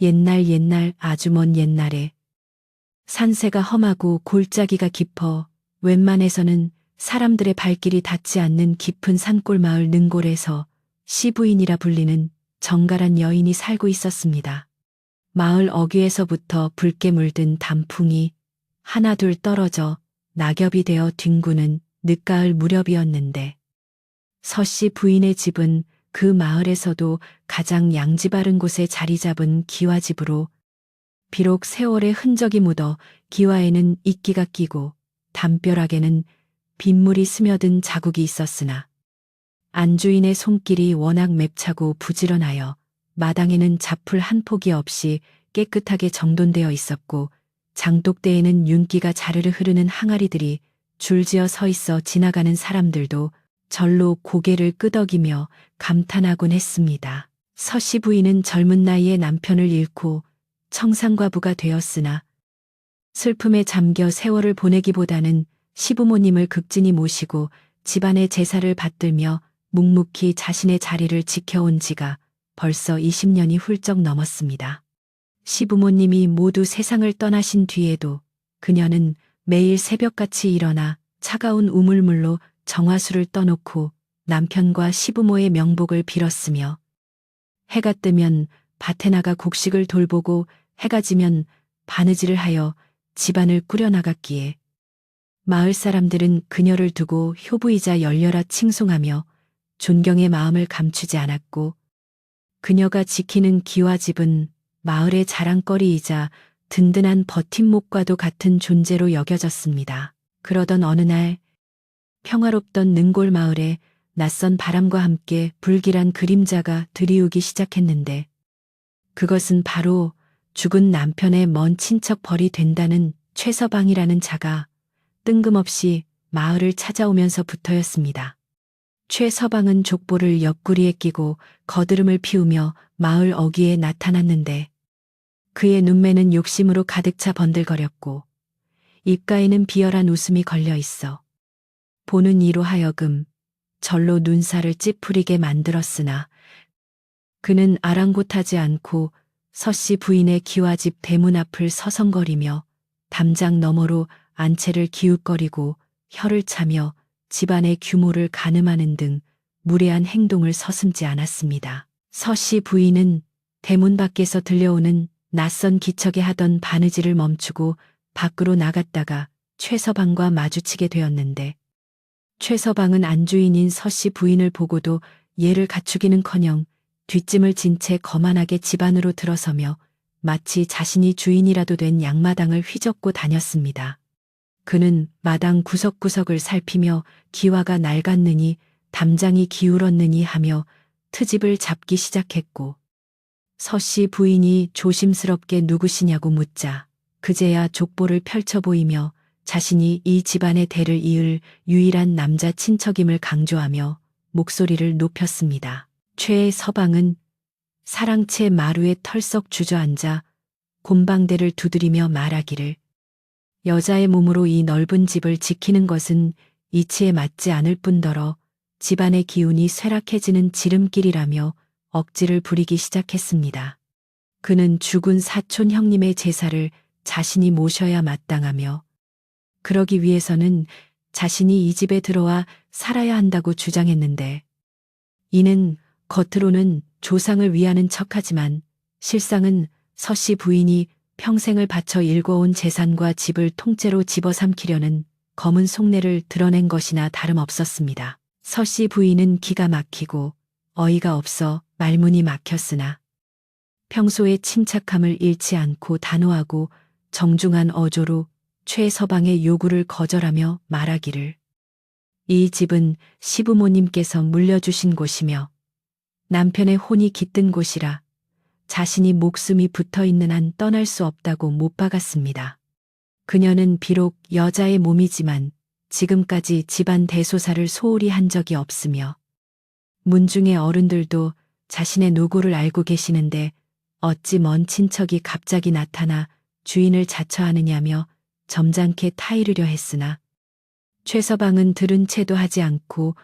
옛날 아주 먼 옛날에 산세가 험하고 골짜기가 깊어 웬만해서는 사람들의 발길이 닿지 않는 깊은 산골 마을 능골에서 시부인이라 불리는 정갈한 여인이 살고 있었습니다. 마을 어귀에서부터 붉게 물든 단풍이 하나둘 떨어져 낙엽이 되어 뒹구는 늦가을 무렵이었는데 서씨 부인의 집은 그 마을에서도 가장 양지 바른 곳에 자리 잡은 기와집으로 비록 세월의 흔적이 묻어 기와에는 이끼가 끼고 담벼락에는 빗물이 스며든 자국이 있었으나 안주인의 손길이 워낙 맵차고 부지런하여 마당에는 잡풀 한 폭이 없이 깨끗하게 정돈되어 있었고 장독대에는 윤기가 자르르 흐르는 항아리들이 줄지어 서 있어 지나가는 사람들도 절로 고개를 끄덕이며 감탄하곤 했습니다. 서씨 부인은 젊은 나이에 남편을 잃고 청산과부가 되었으나 슬픔에 잠겨 세월을 보내기보다는 시부모님을 극진히 모시고 집안의 제사를 받들며 묵묵히 자신의 자리를 지켜온 지가 벌써 20년이 훌쩍 넘었습니다. 시부모님이 모두 세상을 떠나신 뒤에도 그녀는 매일 새벽같이 일어나 차가운 우물물로 정화수를 떠놓고 남편과 시부모의 명복을 빌었으며 해가 뜨면 밭에 나가 곡식을 돌보고 해가 지면 바느질을 하여 집안을 꾸려나갔기에 마을 사람들은 그녀를 두고 효부이자 열렬하 칭송하며 존경의 마음을 감추지 않았고 그녀가 지키는 기와집은 마을의 자랑거리이자 든든한 버팀목과도 같은 존재로 여겨졌습니다. 그러던 어느 날 평화롭던 능골 마을에 낯선 바람과 함께 불길한 그림자가 들이우기 시작했는데 그것은 바로 죽은 남편의 먼 친척 벌이 된다는 최서방이라는 자가 뜬금없이 마을을 찾아오면서부터였습니다. 최서방은 족보를 옆구리에 끼고 거드름을 피우며 마을 어귀에 나타났는데 그의 눈매는 욕심으로 가득 차 번들거렸고 입가에는 비열한 웃음이 걸려 있어 보는 이로 하여금 절로 눈살을 찌푸리게 만들었으나 그는 아랑곳하지 않고 서씨 부인의 기와집 대문 앞을 서성거리며 담장 너머로 안채를 기웃거리고 혀를 차며 집안의 규모를 가늠하는 등 무례한 행동을 서슴지 않았습니다. 서씨 부인은 대문 밖에서 들려오는 낯선 기척에 하던 바느질을 멈추고 밖으로 나갔다가 최서방과 마주치게 되었는데 최서방은 안주인인 서씨 부인을 보고도 예를 갖추기는커녕 뒷짐을 진 채 거만하게 집 안으로 들어서며 마치 자신이 주인이라도 된 양마당을 휘젓고 다녔습니다. 그는 마당 구석구석을 살피며 기와가 낡았느니 담장이 기울었느니 하며 트집을 잡기 시작했고 서씨 부인이 조심스럽게 누구시냐고 묻자 그제야 족보를 펼쳐 보이며 자신이 이 집안의 대를 이을 유일한 남자 친척임을 강조하며 목소리를 높였습니다. 최서방은 사랑채 마루에 털썩 주저앉아 곰방대를 두드리며 말하기를 여자의 몸으로 이 넓은 집을 지키는 것은 이치에 맞지 않을 뿐더러 집안의 기운이 쇠락해지는 지름길이라며 억지를 부리기 시작했습니다. 그는 죽은 사촌 형님의 제사를 자신이 모셔야 마땅하며 그러기 위해서는 자신이 이 집에 들어와 살아야 한다고 주장했는데 이는 겉으로는 조상을 위하는 척하지만 실상은 서씨 부인이 평생을 바쳐 일궈온 재산과 집을 통째로 집어삼키려는 검은 속내를 드러낸 것이나 다름없었습니다. 서씨 부인은 기가 막히고 어이가 없어 말문이 막혔으나 평소의 침착함을 잃지 않고 단호하고 정중한 어조로 최서방의 요구를 거절하며 말하기를 이 집은 시부모님께서 물려주신 곳이며 남편의 혼이 깃든 곳이라 자신이 목숨이 붙어있는 한 떠날 수 없다고 못 박았습니다. 그녀는 비록 여자의 몸이지만 지금까지 집안 대소사를 소홀히 한 적이 없으며 문중의 어른들도 자신의 노고를 알고 계시는데 어찌 먼 친척이 갑자기 나타나 주인을 자처하느냐며 점잖게 타이르려 했으나 최서방은 들은 채도 하지 않고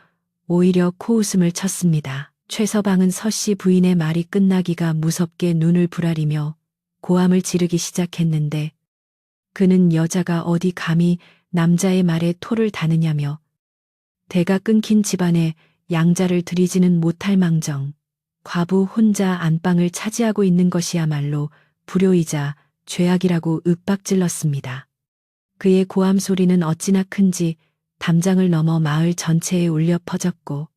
오히려 코웃음을 쳤습니다. 최서방은 서씨 부인의 말이 끝나기가 무섭게 눈을 부라리며 고함을 지르기 시작했는데 그는 여자가 어디 감히 남자의 말에 토를 다느냐며 대가 끊긴 집안에 양자를 들이지는 못할 망정 과부 혼자 안방을 차지하고 있는 것이야말로 불효이자 죄악이라고 윽박질렀습니다. 그의 고함 소리는 어찌나 큰지 담장을 넘어 마을 전체에 울려 퍼졌고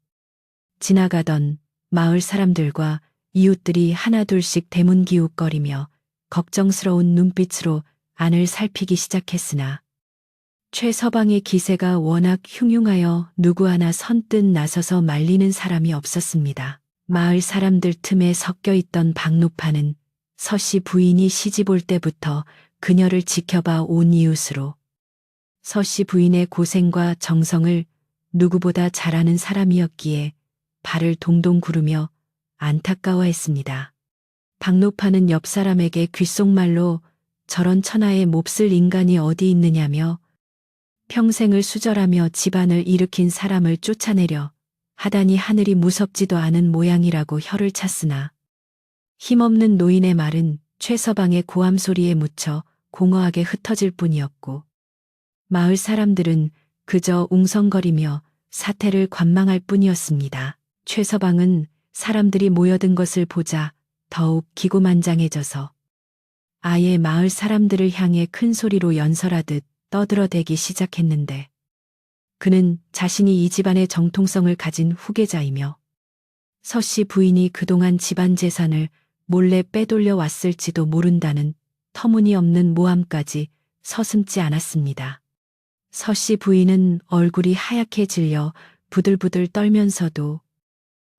지나가던 마을 사람들과 이웃들이 하나둘씩 대문기웃거리며 걱정스러운 눈빛으로 안을 살피기 시작했으나 최서방의 기세가 워낙 흉흉하여 누구 하나 선뜻 나서서 말리는 사람이 없었습니다. 마을 사람들 틈에 섞여 있던 박노파는 서씨 부인이 시집 올 때부터 그녀를 지켜봐 온 이웃으로 서씨 부인의 고생과 정성을 누구보다 잘 아는 사람이었기에 발을 동동 구르며 안타까워했습니다. 박노파는 옆 사람에게 귓속말로 저런 천하에 몹쓸 인간이 어디 있느냐며 평생을 수절하며 집안을 일으킨 사람을 쫓아내려 하다니 하늘이 무섭지도 않은 모양이라고 혀를 찼으나 힘없는 노인의 말은 최서방의 고함 소리에 묻혀 공허하게 흩어질 뿐이었고 마을 사람들은 그저 웅성거리며 사태를 관망할 뿐이었습니다. 최서방은 사람들이 모여든 것을 보자 더욱 기고만장해져서 아예 마을 사람들을 향해 큰 소리로 연설하듯 떠들어대기 시작했는데 그는 자신이 이 집안의 정통성을 가진 후계자이며 서씨 부인이 그동안 집안 재산을 몰래 빼돌려 왔을지도 모른다는 터무니없는 모함까지 서슴지 않았습니다. 서씨 부인은 얼굴이 하얗게 질려 부들부들 떨면서도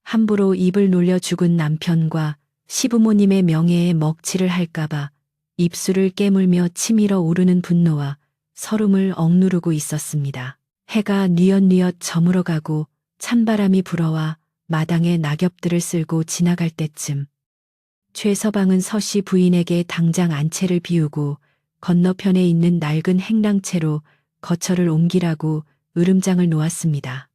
함부로 입을 놀려 죽은 남편과 시부모님의 명예에 먹칠을 할까봐 입술을 깨물며 치밀어 오르는 분노와 서름을 억누르고 있었습니다. 해가 뉘엿뉘엿 저물어가고 찬바람이 불어와 마당에 낙엽들을 쓸고 지나갈 때쯤 최서방은 서씨 부인에게 당장 안채를 비우고 건너편에 있는 낡은 행랑채로 거처를 옮기라고 으름장을 놓았습니다.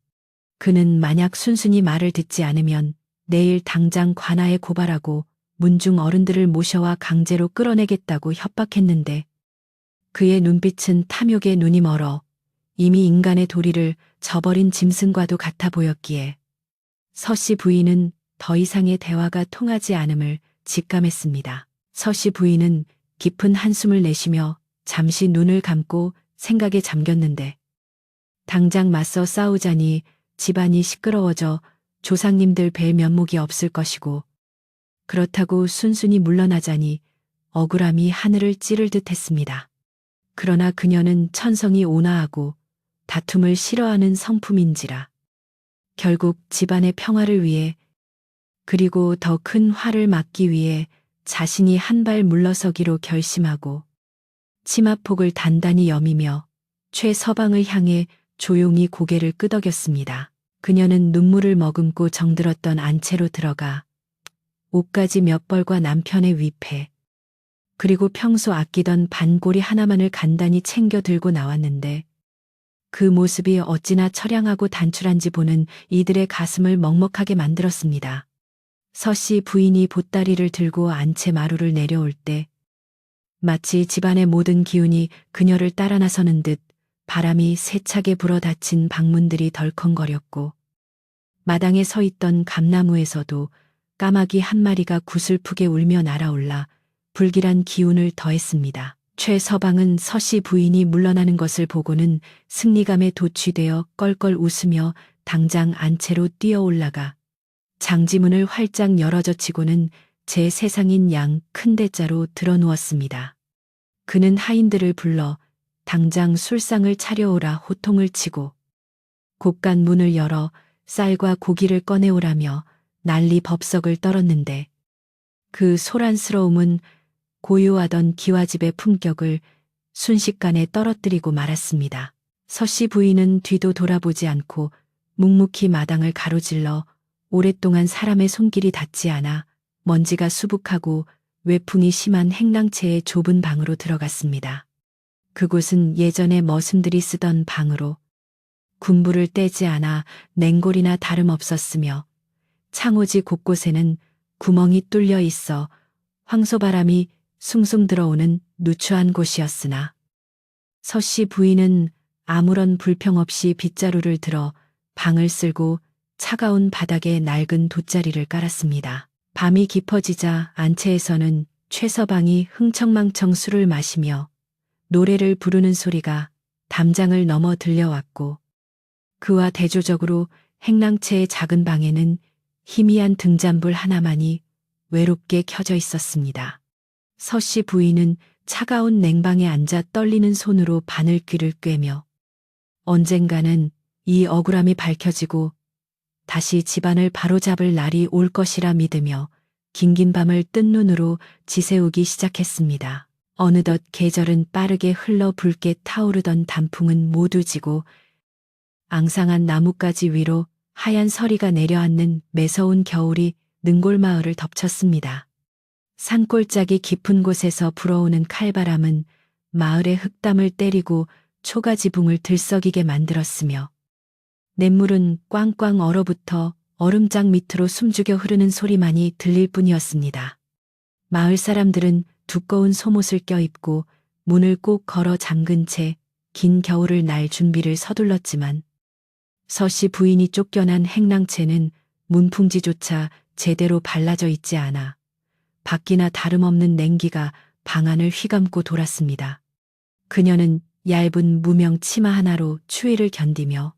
그는 만약 순순히 말을 듣지 않으면 내일 당장 관아에 고발하고 문중 어른들을 모셔와 강제로 끌어내겠다고 협박했는데 그의 눈빛은 탐욕에 눈이 멀어 이미 인간의 도리를 저버린 짐승과도 같아 보였기에 서씨 부인은 더 이상의 대화가 통하지 않음을 직감했습니다. 서씨 부인은 깊은 한숨을 내쉬며 잠시 눈을 감고 생각에 잠겼는데 당장 맞서 싸우자니 집안이 시끄러워져 조상님들 뵐 면목이 없을 것이고 그렇다고 순순히 물러나자니 억울함이 하늘을 찌를 듯 했습니다. 그러나 그녀는 천성이 온화하고 다툼을 싫어하는 성품인지라 결국 집안의 평화를 위해 그리고 더 큰 화를 막기 위해 자신이 한 발 물러서기로 결심하고 치마폭을 단단히 여미며 최서방을 향해 조용히 고개를 끄덕였습니다. 그녀는 눈물을 머금고 정들었던 안채로 들어가 옷가지 몇 벌과 남편의 위패 그리고 평소 아끼던 반고리 하나만을 간단히 챙겨 들고 나왔는데 그 모습이 어찌나 처량하고 단출한지 보는 이들의 가슴을 먹먹하게 만들었습니다. 서씨 부인이 보따리를 들고 안채 마루를 내려올 때 마치 집안의 모든 기운이 그녀를 따라 나서는 듯 바람이 세차게 불어 닫힌 방문들이 덜컹거렸고 마당에 서 있던 감나무에서도 까마귀 한 마리가 구슬프게 울며 날아올라 불길한 기운을 더했습니다. 최서방은 서씨 부인이 물러나는 것을 보고는 승리감에 도취되어 껄껄 웃으며 당장 안채로 뛰어 올라가 장지문을 활짝 열어젖히고는 제 세상인 양 큰 대자로 들어누웠습니다. 그는 하인들을 불러 당장 술상을 차려오라 호통을 치고 곱간 문을 열어 쌀과 고기를 꺼내오라며 난리 법석을 떨었는데 그 소란스러움은 고요하던 기와집의 품격을 순식간에 떨어뜨리고 말았습니다. 서씨 부인은 뒤도 돌아보지 않고 묵묵히 마당을 가로질러 오랫동안 사람의 손길이 닿지 않아 먼지가 수북하고 외풍이 심한 행랑채의 좁은 방으로 들어갔습니다. 그곳은 예전에 머슴들이 쓰던 방으로 군부를 떼지 않아 냉골이나 다름없었으며 창호지 곳곳에는 구멍이 뚫려 있어 황소바람이 숭숭 들어오는 누추한 곳이었으나 서씨 부인은 아무런 불평 없이 빗자루를 들어 방을 쓸고 차가운 바닥에 낡은 돗자리를 깔았습니다. 밤이 깊어지자 안채에서는 최서방이 흥청망청 술을 마시며 노래를 부르는 소리가 담장을 넘어 들려왔고 그와 대조적으로 행랑채의 작은 방에는 희미한 등잔불 하나만이 외롭게 켜져 있었습니다. 서씨 부인은 차가운 냉방에 앉아 떨리는 손으로 바늘귀를 꿰며 언젠가는 이 억울함이 밝혀지고 다시 집안을 바로잡을 날이 올 것이라 믿으며 긴긴 밤을 뜬 눈으로 지새우기 시작했습니다. 어느덧 계절은 빠르게 흘러 붉게 타오르던 단풍은 모두 지고 앙상한 나뭇가지 위로 하얀 서리가 내려앉는 매서운 겨울이 능골마을을 덮쳤습니다. 산골짜기 깊은 곳에서 불어오는 칼바람은 마을의 흙담을 때리고 초가지붕을 들썩이게 만들었으며 냇물은 꽝꽝 얼어붙어 얼음장 밑으로 숨죽여 흐르는 소리만이 들릴 뿐이었습니다. 마을 사람들은 두꺼운 속옷을 껴입고 문을 꼭 걸어 잠근 채 긴 겨울을 날 준비를 서둘렀지만 서씨 부인이 쫓겨난 행랑채는 문풍지조차 제대로 발라져 있지 않아 밖이나 다름없는 냉기가 방 안을 휘감고 돌았습니다. 그녀는 얇은 무명 치마 하나로 추위를 견디며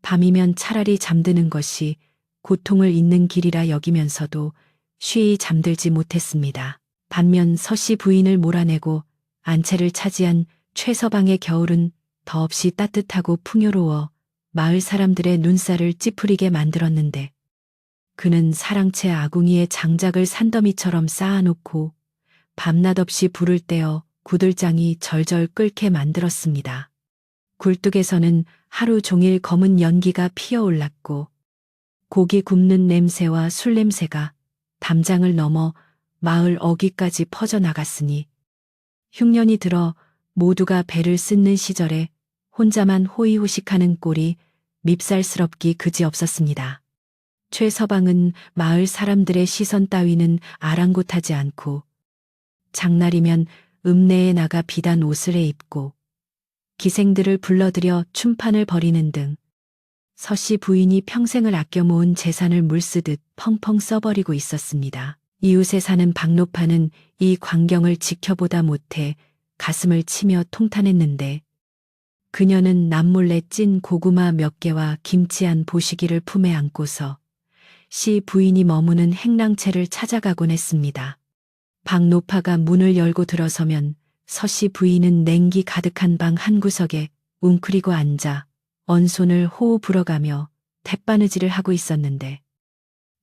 밤이면 차라리 잠드는 것이 고통을 잊는 길이라 여기면서도 쉬이 잠들지 못했습니다. 반면 서씨 부인을 몰아내고 안채를 차지한 최서방의 겨울은 더없이 따뜻하고 풍요로워 마을 사람들의 눈살을 찌푸리게 만들었는데 그는 사랑채 아궁이에 장작을 산더미처럼 쌓아놓고 밤낮 없이 불을 떼어 구들장이 절절 끓게 만들었습니다. 굴뚝에서는 하루 종일 검은 연기가 피어올랐고 고기 굽는 냄새와 술 냄새가 담장을 넘어 마을 어귀까지 퍼져나갔으니 흉년이 들어 모두가 배를 씻는 시절에 혼자만 호의호식하는 꼴이 밉살스럽기 그지없었습니다. 최서방은 마을 사람들의 시선 따위는 아랑곳하지 않고 장날이면 읍내에 나가 비단 옷을 해입고 기생들을 불러들여 춤판을 벌이는 등 서씨 부인이 평생을 아껴 모은 재산을 물쓰듯 펑펑 써버리고 있었습니다. 이웃에 사는 박노파는 이 광경을 지켜보다 못해 가슴을 치며 통탄했는데 그녀는 남몰래 찐 고구마 몇 개와 김치 한 보시기를 품에 안고서 시 부인이 머무는 행랑채를 찾아가곤 했습니다. 박노파가 문을 열고 들어서면 서씨 부인은 냉기 가득한 방 한구석에 웅크리고 앉아 언손을 호호 불어가며 팻바느질을 하고 있었는데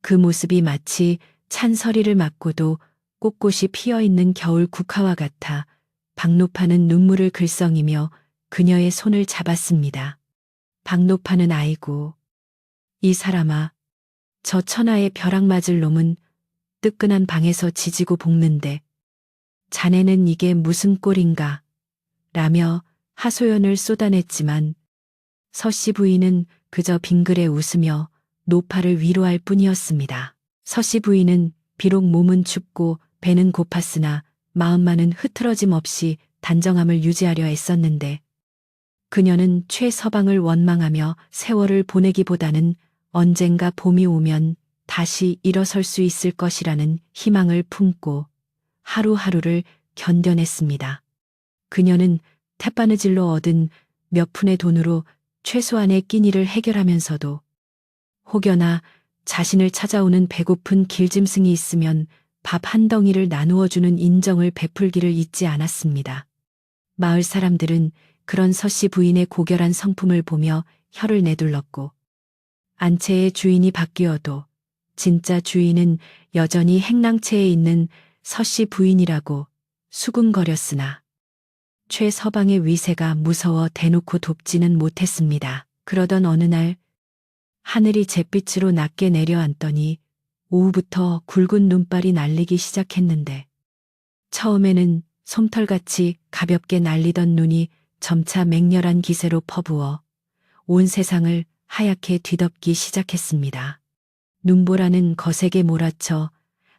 그 모습이 마치 찬서리를 맞고도 꼿꼿이 피어있는 겨울 국화와 같아 박노파는 눈물을 글썽이며 그녀의 손을 잡았습니다. 박노파는 아이고, 이 사람아, 저 천하의 벼락 맞을 놈은 뜨끈한 방에서 지지고 볶는데 자네는 이게 무슨 꼴인가 라며 하소연을 쏟아냈지만 서씨 부인은 그저 빙그레 웃으며 노파를 위로할 뿐이었습니다. 서씨 부인은 비록 몸은 춥고 배는 고팠으나 마음만은 흐트러짐 없이 단정함을 유지하려 애썼는데 그녀는 최서방을 원망하며 세월을 보내기보다는 언젠가 봄이 오면 다시 일어설 수 있을 것이라는 희망을 품고 하루하루를 견뎌냈습니다. 그녀는 팻바느질로 얻은 몇 푼의 돈으로 최소한의 끼니를 해결하면서도 혹여나 자신을 찾아오는 배고픈 길짐승이 있으면 밥 한 덩이를 나누어주는 인정을 베풀기를 잊지 않았습니다. 마을 사람들은 그런 서씨 부인의 고결한 성품을 보며 혀를 내둘렀고 안채의 주인이 바뀌어도 진짜 주인은 여전히 행랑채에 있는 서씨 부인이라고 수군거렸으나 최서방의 위세가 무서워 대놓고 돕지는 못했습니다. 그러던 어느 날 하늘이 잿빛으로 낮게 내려앉더니 오후부터 굵은 눈발이 날리기 시작했는데 처음에는 솜털같이 가볍게 날리던 눈이 점차 맹렬한 기세로 퍼부어 온 세상을 하얗게 뒤덮기 시작했습니다. 눈보라는 거세게 몰아쳐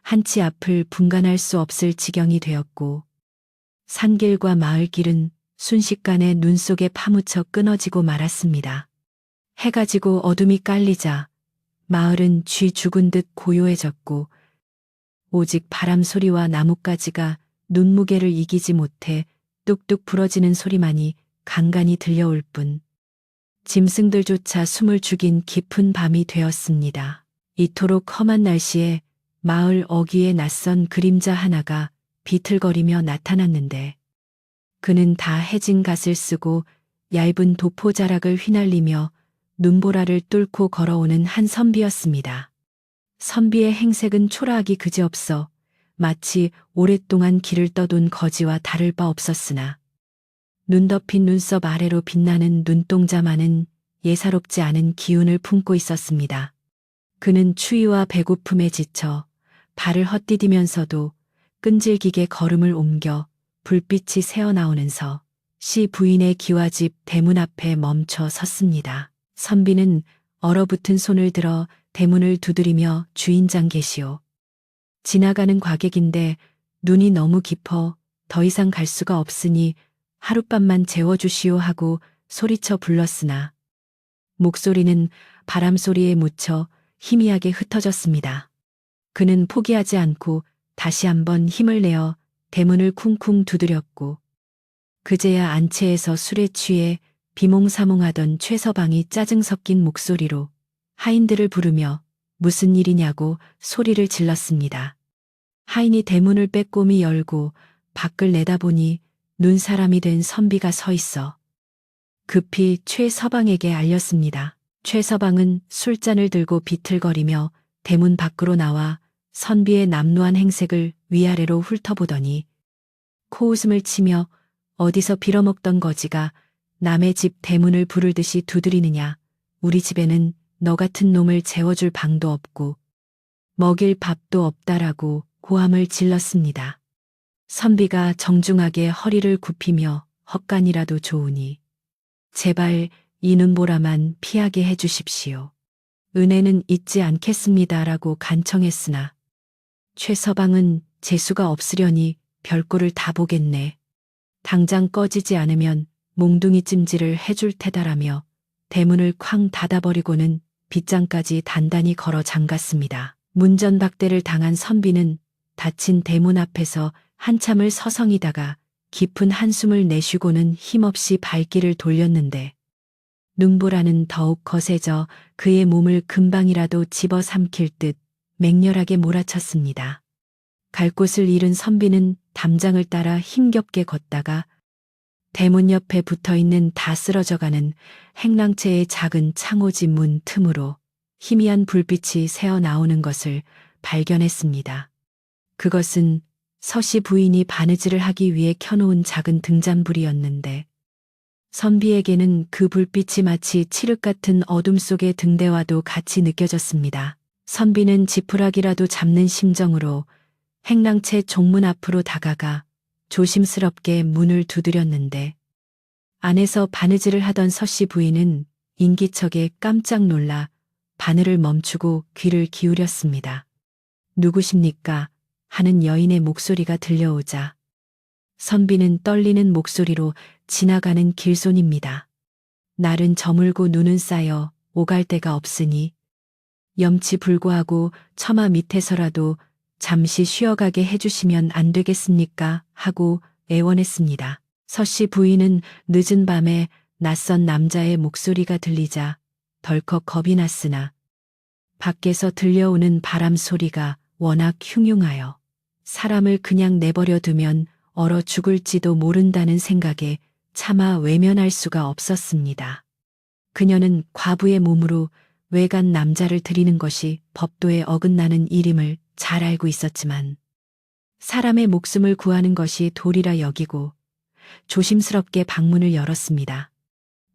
한치 앞을 분간할 수 없을 지경이 되었고 산길과 마을길은 순식간에 눈 속에 파묻혀 끊어지고 말았습니다. 해가 지고 어둠이 깔리자 마을은 쥐 죽은 듯 고요해졌고 오직 바람 소리와 나뭇가지가 눈무게를 이기지 못해 뚝뚝 부러지는 소리만이 간간히 들려올 뿐 짐승들조차 숨을 죽인 깊은 밤이 되었습니다. 이토록 험한 날씨에 마을 어귀에 낯선 그림자 하나가 비틀거리며 나타났는데 그는 다 해진 갓을 쓰고 얇은 도포자락을 휘날리며 눈보라를 뚫고 걸어오는 한 선비였습니다. 선비의 행색은 초라하기 그지없어 마치 오랫동안 길을 떠돈 거지와 다를 바 없었으나 눈 덮인 눈썹 아래로 빛나는 눈동자만은 예사롭지 않은 기운을 품고 있었습니다. 그는 추위와 배고픔에 지쳐 발을 헛디디면서도 끈질기게 걸음을 옮겨 불빛이 새어나오면서 시 부인의 기와집 대문 앞에 멈춰 섰습니다. 선비는 얼어붙은 손을 들어 대문을 두드리며 주인장 계시오. 지나가는 과객인데 눈이 너무 깊어 더 이상 갈 수가 없으니 하룻밤만 재워주시오 하고 소리쳐 불렀으나 목소리는 바람 소리에 묻혀 희미하게 흩어졌습니다. 그는 포기하지 않고 다시 한번 힘을 내어 대문을 쿵쿵 두드렸고 그제야 안채에서 술에 취해 비몽사몽하던 최서방이 짜증 섞인 목소리로 하인들을 부르며 무슨 일이냐고 소리를 질렀습니다. 하인이 대문을 빼꼼히 열고 밖을 내다보니 눈사람이 된 선비가 서 있어 급히 최서방에게 알렸습니다. 최서방은 술잔을 들고 비틀거리며 대문 밖으로 나와 선비의 남루한 행색을 위아래로 훑어보더니 코웃음을 치며 어디서 빌어먹던 거지가 남의 집 대문을 부를 듯이 두드리느냐. 우리 집에는 너 같은 놈을 재워줄 방도 없고 먹일 밥도 없다라고 고함을 질렀습니다. 선비가 정중하게 허리를 굽히며 헛간이라도 좋으니 제발 이 눈보라만 피하게 해주십시오. 은혜는 잊지 않겠습니다라고 간청했으나 최서방은 재수가 없으려니 별꼴을 다 보겠네. 당장 꺼지지 않으면 몽둥이 찜질을 해줄 테다라며 대문을 쾅 닫아버리고는 빗장까지 단단히 걸어 잠갔습니다. 문전박대를 당한 선비는 닫힌 대문 앞에서 한참을 서성이다가 깊은 한숨을 내쉬고는 힘없이 발길을 돌렸는데 눈보라는 더욱 거세져 그의 몸을 금방이라도 집어삼킬 듯 맹렬하게 몰아쳤습니다. 갈 곳을 잃은 선비는 담장을 따라 힘겹게 걷다가 대문 옆에 붙어있는 다 쓰러져가는 행랑채의 작은 창호지 문 틈으로 희미한 불빛이 새어나오는 것을 발견했습니다. 그것은 서씨 부인이 바느질을 하기 위해 켜놓은 작은 등잔불이었는데 선비에게는 그 불빛이 마치 칠흑 같은 어둠 속의 등대와도 같이 느껴졌습니다. 선비는 지푸라기라도 잡는 심정으로 행랑채 종문 앞으로 다가가 조심스럽게 문을 두드렸는데 안에서 바느질을 하던 서씨 부인은 인기척에 깜짝 놀라 바늘을 멈추고 귀를 기울였습니다. 누구십니까? 하는 여인의 목소리가 들려오자 선비는 떨리는 목소리로 지나가는 길손입니다. 날은 저물고 눈은 쌓여 오갈 데가 없으니 염치 불구하고 처마 밑에서라도 잠시 쉬어가게 해주시면 안 되겠습니까? 하고 애원했습니다. 서씨 부인은 늦은 밤에 낯선 남자의 목소리가 들리자 덜컥 겁이 났으나 밖에서 들려오는 바람 소리가 워낙 흉흉하여 사람을 그냥 내버려 두면 얼어 죽을지도 모른다는 생각에 차마 외면할 수가 없었습니다. 그녀는 과부의 몸으로 외간 남자를 들이는 것이 법도에 어긋나는 일임을 잘 알고 있었지만 사람의 목숨을 구하는 것이 도리라 여기고 조심스럽게 방문을 열었습니다.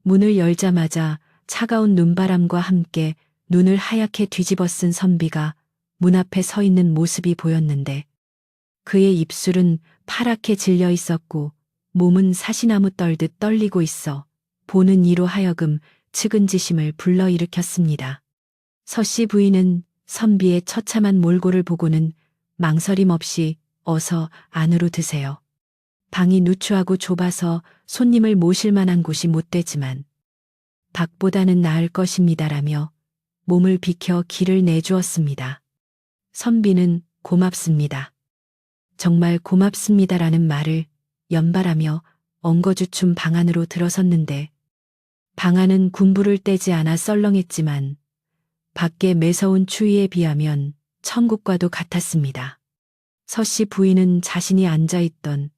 문을 열자마자 차가운 눈바람과 함께 눈을 하얗게 뒤집어 쓴 선비가 문 앞에 서 있는 모습이 보였는데 그의 입술은 파랗게 질려 있었고 몸은 사시나무 떨듯 떨리고 있어 보는 이로 하여금 측은지심을 불러일으켰습니다. 서씨 부인은 선비의 처참한 몰골을 보고는 망설임 없이 어서 안으로 드세요. 방이 누추하고 좁아서 손님을 모실 만한 곳이 못 되지만 밖보다는 나을 것입니다라며 몸을 비켜 길을 내주었습니다. 선비는 고맙습니다. 정말 고맙습니다라는 말을 연발하며 엉거주춤 방 안으로 들어섰는데 방 안은 군부를 떼지 않아 썰렁했지만 밖에 매서운 추위에 비하면 천국과도 같았습니다. 서씨 부인은 자신이 앉아있던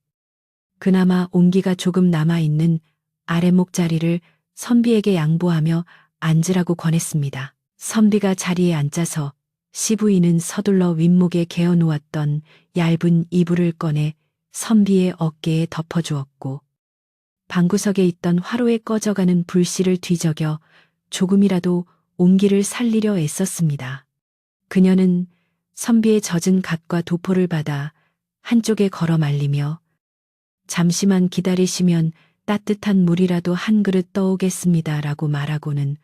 그나마 온기가 조금 남아있는 아랫목 자리를 선비에게 양보하며 앉으라고 권했습니다. 선비가 자리에 앉아서 시부인은 서둘러 윗목에 개어 놓았던 얇은 이불을 꺼내 선비의 어깨에 덮어주었고 방구석에 있던 화로에 꺼져가는 불씨를 뒤적여 조금이라도 온기를 살리려 애썼습니다. 그녀는 선비의 젖은 갓과 도포를 받아 한쪽에 걸어 말리며 잠시만 기다리시면 따뜻한 물이라도 한 그릇 떠오겠습니다라고 말하고는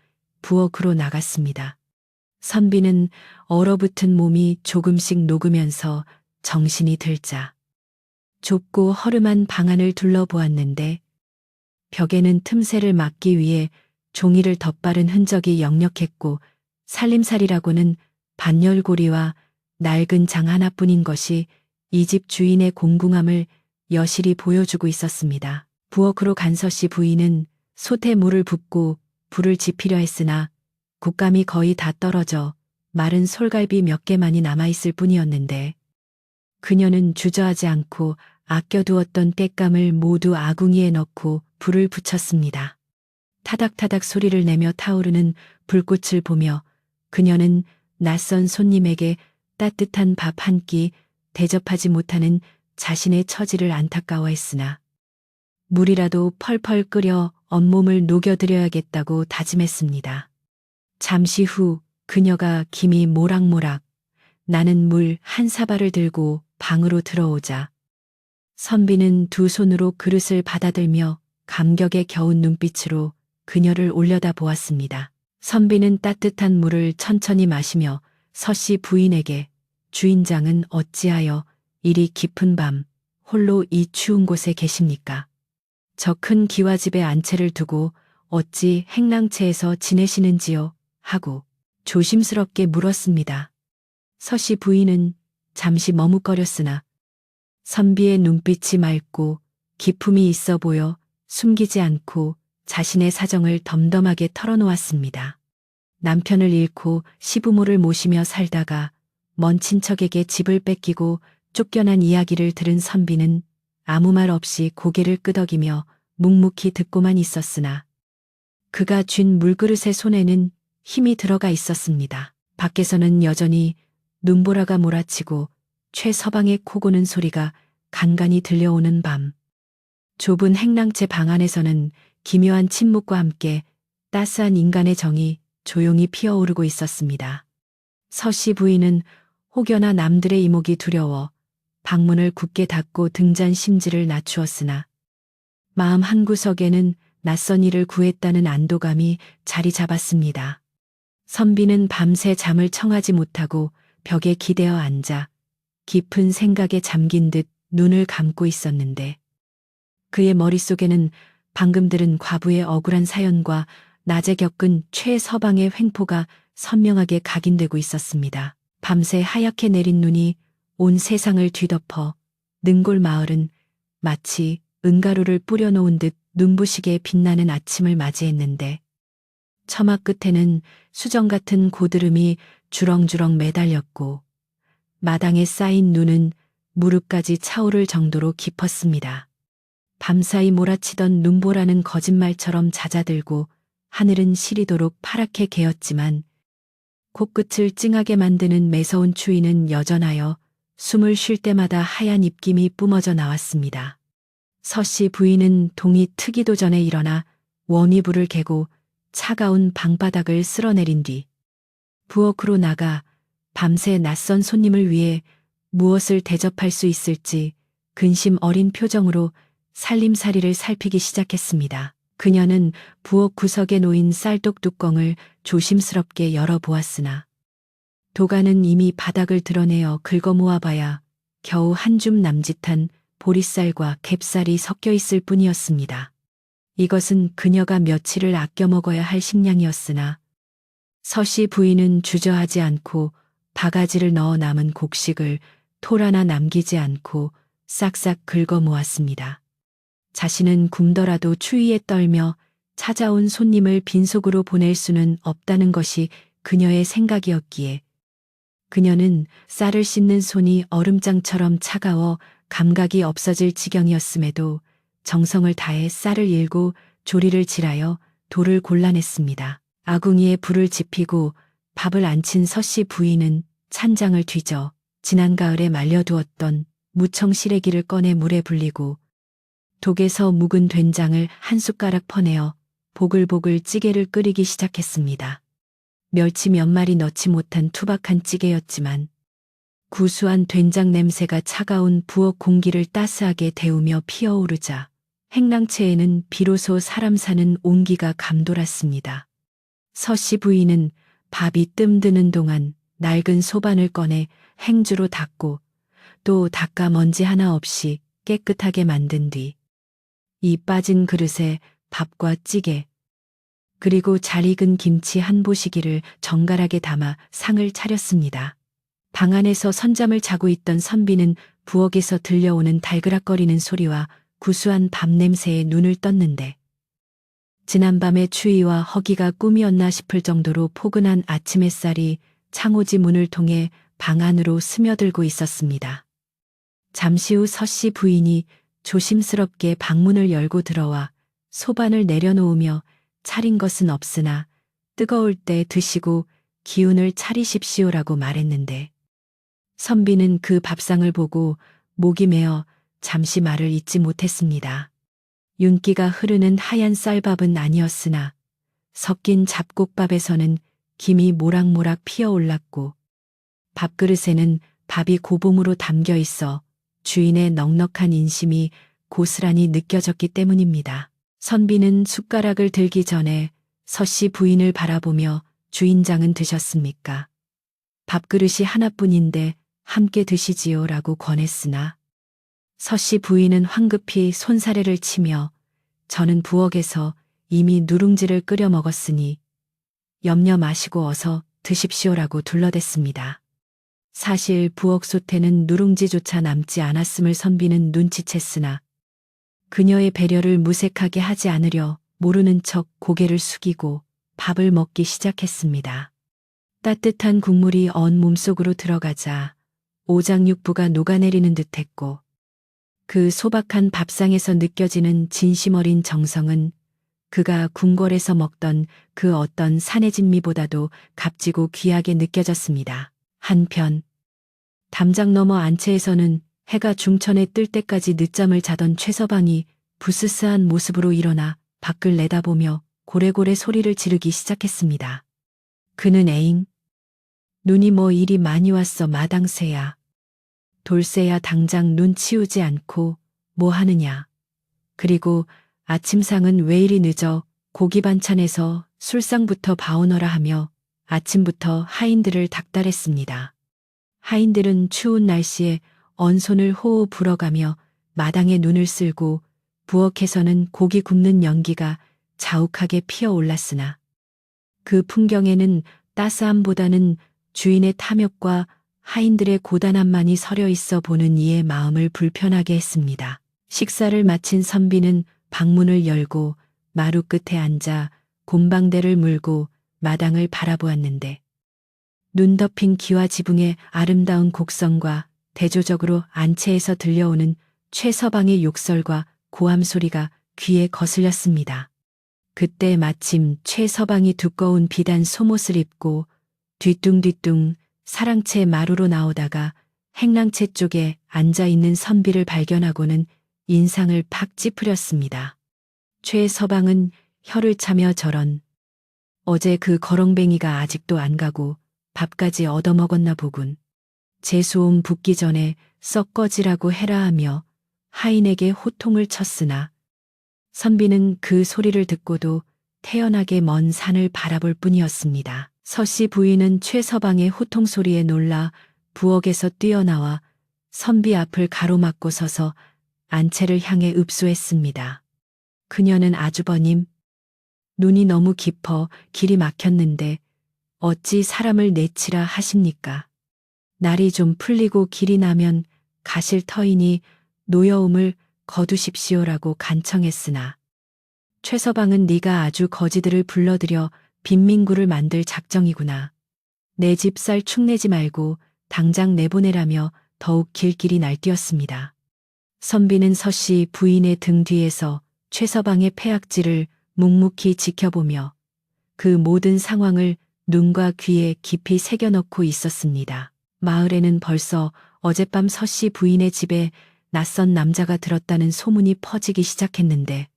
부엌으로 나갔습니다. 선비는 얼어붙은 몸이 조금씩 녹으면서 정신이 들자 좁고 허름한 방 안을 둘러보았는데 벽에는 틈새를 막기 위해 종이를 덧바른 흔적이 역력했고 살림살이라고는 반열고리와 낡은 장 하나뿐인 것이 이 집 주인의 공궁함을 여실히 보여주고 있었습니다. 부엌으로 간 서씨 부인은 솥에 물을 붓고 불을 지피려 했으나 곶감이 거의 다 떨어져 마른 솔갈비 몇 개만이 남아있을 뿐이었는데 그녀는 주저하지 않고 아껴두었던 땔감을 모두 아궁이에 넣고 불을 붙였습니다. 타닥타닥 소리를 내며 타오르는 불꽃을 보며 그녀는 낯선 손님에게 따뜻한 밥 한 끼 대접하지 못하는 자신의 처지를 안타까워했으나 물이라도 펄펄 끓여 온몸을 녹여드려야겠다고 다짐했습니다. 잠시 후 그녀가 김이 모락모락 나는 물 한 사발을 들고 방으로 들어오자 선비는 두 손으로 그릇을 받아들며 감격에 겨운 눈빛으로 그녀를 올려다보았습니다. 선비는 따뜻한 물을 천천히 마시며 서씨 부인에게 주인장은 어찌하여 이리 깊은 밤 홀로 이 추운 곳에 계십니까? 저 큰 기와집에 안채를 두고 어찌 행랑채에서 지내시는지요? 하고 조심스럽게 물었습니다. 서씨 부인은 잠시 머뭇거렸으나 선비의 눈빛이 맑고 기품이 있어 보여 숨기지 않고 자신의 사정을 덤덤하게 털어놓았습니다. 남편을 잃고 시부모를 모시며 살다가 먼 친척에게 집을 뺏기고 쫓겨난 이야기를 들은 선비는 아무 말 없이 고개를 끄덕이며 묵묵히 듣고만 있었으나 그가 쥔 물그릇의 손에는 힘이 들어가 있었습니다. 밖에서는 여전히 눈보라가 몰아치고 최서방의 코 고는 소리가 간간히 들려오는 밤. 좁은 행랑채 방 안에서는 기묘한 침묵과 함께 따스한 인간의 정이 조용히 피어오르고 있었습니다. 서씨 부인은 혹여나 남들의 이목이 두려워 방문을 굳게 닫고 등잔 심지를 낮추었으나 마음 한구석에는 낯선 일을 구했다는 안도감이 자리 잡았습니다. 선비는 밤새 잠을 청하지 못하고 벽에 기대어 앉아 깊은 생각에 잠긴 듯 눈을 감고 있었는데 그의 머릿속에는 방금 들은 과부의 억울한 사연과 낮에 겪은 최서방의 횡포가 선명하게 각인되고 있었습니다. 밤새 하얗게 내린 눈이 온 세상을 뒤덮어 능골 마을은 마치 은가루를 뿌려놓은 듯 눈부시게 빛나는 아침을 맞이했는데 처마 끝에는 수정 같은 고드름이 주렁주렁 매달렸고 마당에 쌓인 눈은 무릎까지 차오를 정도로 깊었습니다. 밤사이 몰아치던 눈보라는 거짓말처럼 잦아들고 하늘은 시리도록 파랗게 개었지만 코끝을 찡하게 만드는 매서운 추위는 여전하여 숨을 쉴 때마다 하얀 입김이 뿜어져 나왔습니다. 서씨 부인은 동이 트기도 전에 일어나 원위불을 개고 차가운 방바닥을 쓸어내린 뒤 부엌으로 나가 밤새 낯선 손님을 위해 무엇을 대접할 수 있을지 근심 어린 표정으로 살림살이를 살피기 시작했습니다. 그녀는 부엌 구석에 놓인 쌀독 뚜껑을 조심스럽게 열어보았으나 도가는 이미 바닥을 드러내어 긁어 모아봐야 겨우 한 줌 남짓한 보리쌀과 갭쌀이 섞여 있을 뿐이었습니다. 이것은 그녀가 며칠을 아껴 먹어야 할 식량이었으나 서씨 부인은 주저하지 않고 바가지를 넣어 남은 곡식을 톨 하나 남기지 않고 싹싹 긁어 모았습니다. 자신은 굶더라도 추위에 떨며 찾아온 손님을 빈속으로 보낼 수는 없다는 것이 그녀의 생각이었기에 그녀는 쌀을 씻는 손이 얼음장처럼 차가워 감각이 없어질 지경이었음에도 정성을 다해 쌀을 일고 조리를 질하여 돌을 골라냈습니다. 아궁이에 불을 지피고 밥을 안 친 서씨 부인은 찬장을 뒤져 지난 가을에 말려두었던 무청 시래기를 꺼내 물에 불리고 독에서 묵은 된장을 한 숟가락 퍼내어 보글보글 찌개를 끓이기 시작했습니다. 멸치 몇 마리 넣지 못한 투박한 찌개였지만 구수한 된장 냄새가 차가운 부엌 공기를 따스하게 데우며 피어오르자 행랑채에는 비로소 사람 사는 온기가 감돌았습니다. 서씨 부인은 밥이 뜸드는 동안 낡은 소반을 꺼내 행주로 닦고 또 닦아 먼지 하나 없이 깨끗하게 만든 뒤 이 빠진 그릇에 밥과 찌개 그리고 잘 익은 김치 한 보시기를 정갈하게 담아 상을 차렸습니다. 방 안에서 선잠을 자고 있던 선비는 부엌에서 들려오는 달그락거리는 소리와 구수한 밥 냄새에 눈을 떴는데 지난밤의 추위와 허기가 꿈이었나 싶을 정도로 포근한 아침 햇살이 창호지 문을 통해 방 안으로 스며들고 있었습니다. 잠시 후 서씨 부인이 조심스럽게 방문을 열고 들어와 소반을 내려놓으며 차린 것은 없으나 뜨거울 때 드시고 기운을 차리십시오라고 말했는데 선비는 그 밥상을 보고 목이 메어 잠시 말을 잇지 못했습니다. 윤기가 흐르는 하얀 쌀밥은 아니었으나 섞인 잡곡밥에서는 김이 모락모락 피어올랐고 밥그릇에는 밥이 고봉으로 담겨 있어 주인의 넉넉한 인심이 고스란히 느껴졌기 때문입니다. 선비는 숟가락을 들기 전에 서씨 부인을 바라보며 주인장은 드셨습니까? 밥그릇이 하나뿐인데 함께 드시지요 라고 권했으나 서씨 부인은 황급히 손사래를 치며 저는 부엌에서 이미 누룽지를 끓여 먹었으니 염려 마시고 어서 드십시오라고 둘러댔습니다. 사실 부엌 솥에는 누룽지조차 남지 않았음을 선비는 눈치챘으나 그녀의 배려를 무색하게 하지 않으려 모르는 척 고개를 숙이고 밥을 먹기 시작했습니다. 따뜻한 국물이 언 몸속으로 들어가자 오장육부가 녹아내리는 듯했고 그 소박한 밥상에서 느껴지는 진심 어린 정성은 그가 궁궐에서 먹던 그 어떤 산의 진미보다도 값지고 귀하게 느껴졌습니다. 한편 담장 너머 안채에서는 해가 중천에 뜰 때까지 늦잠을 자던 최서방이 부스스한 모습으로 일어나 밖을 내다보며 고래고래 소리를 지르기 시작했습니다. 그는 에잉, 눈이 뭐 이리 많이 왔어 마당새야. 돌쇠야 당장 눈 치우지 않고 뭐 하느냐. 그리고 아침상은 왜 이리 늦어 고기 반찬에서 술상부터 봐오너라 하며 아침부터 하인들을 닥달했습니다. 하인들은 추운 날씨에 언손을 호호 불어가며 마당에 눈을 쓸고 부엌에서는 고기 굽는 연기가 자욱하게 피어올랐으나 그 풍경에는 따스함보다는 주인의 탐욕과 하인들의 고단함만이 서려 있어 보는 이의 마음을 불편하게 했습니다. 식사를 마친 선비는 방문을 열고 마루 끝에 앉아 곰방대를 물고 마당을 바라보았는데 눈 덮인 기와 지붕의 아름다운 곡선과 대조적으로 안채에서 들려오는 최서방의 욕설과 고함 소리가 귀에 거슬렸습니다. 그때 마침 최서방이 두꺼운 비단 속옷을 입고 뒤뚱뒤뚱 사랑채 마루로 나오다가 행랑채 쪽에 앉아있는 선비를 발견하고는 인상을 팍 찌푸렸습니다. 최서방은 혀를 차며 저런 어제 그 거렁뱅이가 아직도 안 가고 밥까지 얻어먹었나 보군. 재수옴 붓기 전에 썩 꺼지라고 해라 하며 하인에게 호통을 쳤으나 선비는 그 소리를 듣고도 태연하게 먼 산을 바라볼 뿐이었습니다. 서씨 부인은 최서방의 호통 소리에 놀라 부엌에서 뛰어나와 선비 앞을 가로막고 서서 안채를 향해 읍소했습니다. 그녀는 아주버님, 눈이 너무 깊어 길이 막혔는데 어찌 사람을 내치라 하십니까? 날이 좀 풀리고 길이 나면 가실 터이니 노여움을 거두십시오라고 간청했으나 최서방은 네가 아주 거지들을 불러들여 빈민구를 만들 작정이구나. 내 집 살 축내지 말고 당장 내보내라며 더욱 길길이 날뛰었습니다. 선비는 서씨 부인의 등 뒤에서 최서방의 패악질을 묵묵히 지켜보며 그 모든 상황을 눈과 귀에 깊이 새겨넣고 있었습니다. 마을에는 벌써 어젯밤 서씨 부인의 집에 낯선 남자가 들었다는 소문이 퍼지기 시작했는데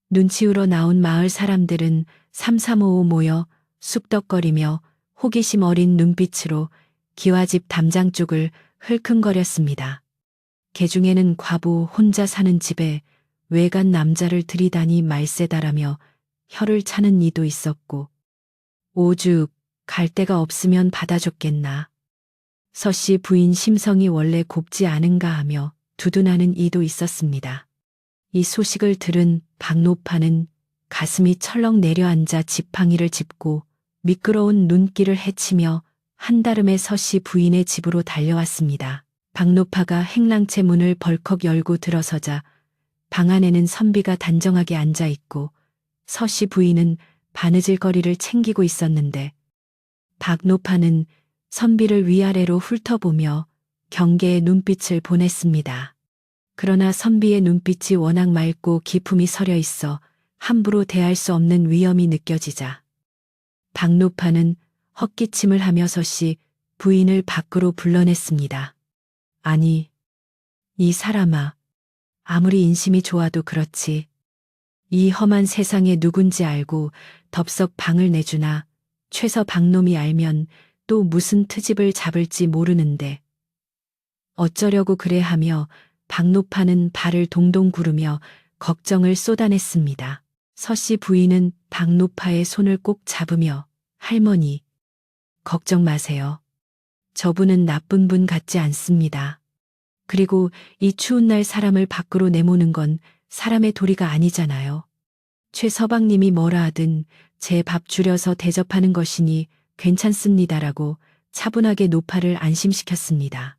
눈치우러 나온 마을 사람들은 삼삼오오 모여 쑥덕거리며 호기심 어린 눈빛으로 기와집 담장 쪽을 흘큰거렸습니다. 개중에는 과부 혼자 사는 집에 외간 남자를 들이다니 말세다라며 혀를 차는 이도 있었고 오죽 갈 데가 없으면 받아줬겠나. 서씨 부인 심성이 원래 곱지 않은가 하며 두둔하는 이도 있었습니다. 이 소식을 들은 박노파는 가슴이 철렁 내려앉아 지팡이를 짚고 미끄러운 눈길을 헤치며 한달음에 서씨 부인의 집으로 달려왔습니다. 박노파가 행랑채 문을 벌컥 열고 들어서자 방 안에는 선비가 단정하게 앉아 있고 서씨 부인은 바느질거리를 챙기고 있었는데 박노파는 선비를 위아래로 훑어보며 경계의 눈빛을 보냈습니다. 그러나 선비의 눈빛이 워낙 맑고 기품이 서려 있어 함부로 대할 수 없는 위험이 느껴지자 박노파는 헛기침을 하며 서씨 부인을 밖으로 불러냈습니다. 아니, 이 사람아, 아무리 인심이 좋아도 그렇지. 이 험한 세상에 누군지 알고 덥석 방을 내주나 최서방놈이 알면 또 무슨 트집을 잡을지 모르는데 어쩌려고 그래 하며 박노파는 발을 동동 구르며 걱정을 쏟아냈습니다. 서씨 부인은 박노파의 손을 꼭 잡으며 할머니, 걱정 마세요. 저분은 나쁜 분 같지 않습니다. 그리고 이 추운 날 사람을 밖으로 내모는 건 사람의 도리가 아니잖아요. 최서방님이 뭐라 하든 제 밥 줄여서 대접하는 것이니 괜찮습니다라고 차분하게 노파를 안심시켰습니다.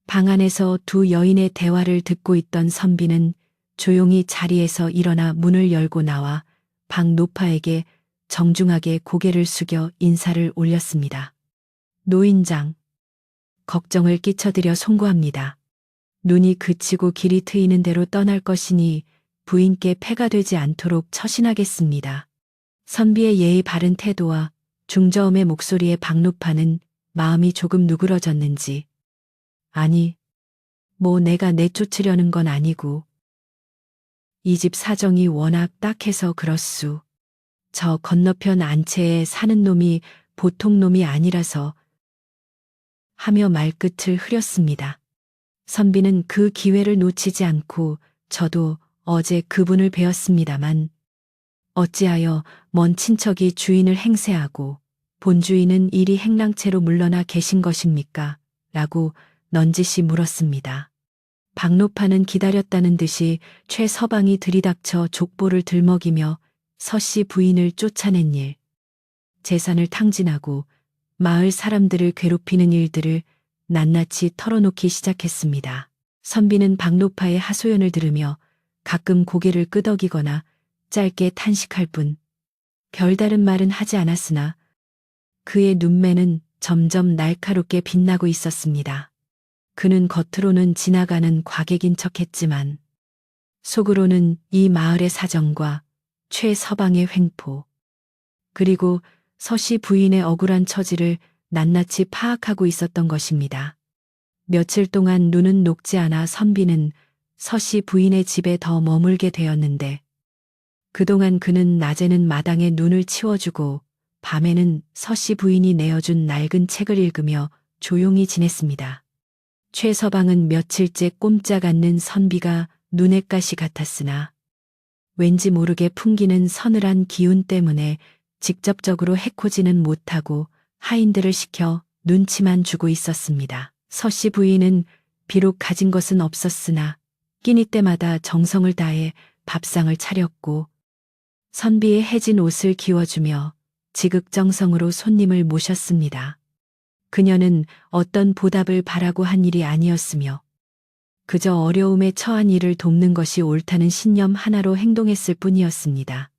방 안에서 두 여인의 대화를 듣고 있던 선비는 조용히 자리에서 일어나 문을 열고 나와 방 노파에게 정중하게 고개를 숙여 인사를 올렸습니다. 노인장, 걱정을 끼쳐드려 송구합니다. 눈이 그치고 길이 트이는 대로 떠날 것이니 부인께 폐가 되지 않도록 처신하겠습니다. 선비의 예의 바른 태도와 중저음의 목소리에 박노파는 마음이 조금 누그러졌는지 아니, 뭐 내가 내쫓으려는 건 아니고 이 집 사정이 워낙 딱해서 그렇수. 저 건너편 안채에 사는 놈이 보통 놈이 아니라서 하며 말끝을 흐렸습니다. 선비는 그 기회를 놓치지 않고 저도 어제 그분을 뵈었습니다만 어찌하여 먼 친척이 주인을 행세하고 본주인은 이리 행랑채로 물러나 계신 것입니까? 라고 넌지시 물었습니다. 박노파는 기다렸다는 듯이 최서방이 들이닥쳐 족보를 들먹이며 서씨 부인을 쫓아낸 일, 재산을 탕진하고 마을 사람들을 괴롭히는 일들을 낱낱이 털어놓기 시작했습니다. 선비는 박노파의 하소연을 들으며 가끔 고개를 끄덕이거나 짧게 탄식할 뿐 별다른 말은 하지 않았으나 그의 눈매는 점점 날카롭게 빛나고 있었습니다. 그는 겉으로는 지나가는 과객인 척했지만 속으로는 이 마을의 사정과 최서방의 횡포 그리고 서씨 부인의 억울한 처지를 낱낱이 파악하고 있었던 것입니다. 며칠 동안 눈은 녹지 않아 선비는 서씨 부인의 집에 더 머물게 되었는데 그동안 그는 낮에는 마당에 눈을 치워주고 밤에는 서씨 부인이 내어준 낡은 책을 읽으며 조용히 지냈습니다. 최서방은 며칠째 꼼짝 않는 선비가 눈엣가시 같았으나 왠지 모르게 풍기는 서늘한 기운 때문에 직접적으로 해코지는 못하고 하인들을 시켜 눈치만 주고 있었습니다. 서씨 부인은 비록 가진 것은 없었으나 끼니 때마다 정성을 다해 밥상을 차렸고 선비의 해진 옷을 기워주며 지극정성으로 손님을 모셨습니다. 그녀는 어떤 보답을 바라고 한 일이 아니었으며 그저 어려움에 처한 이를 돕는 것이 옳다는 신념 하나로 행동했을 뿐이었습니다.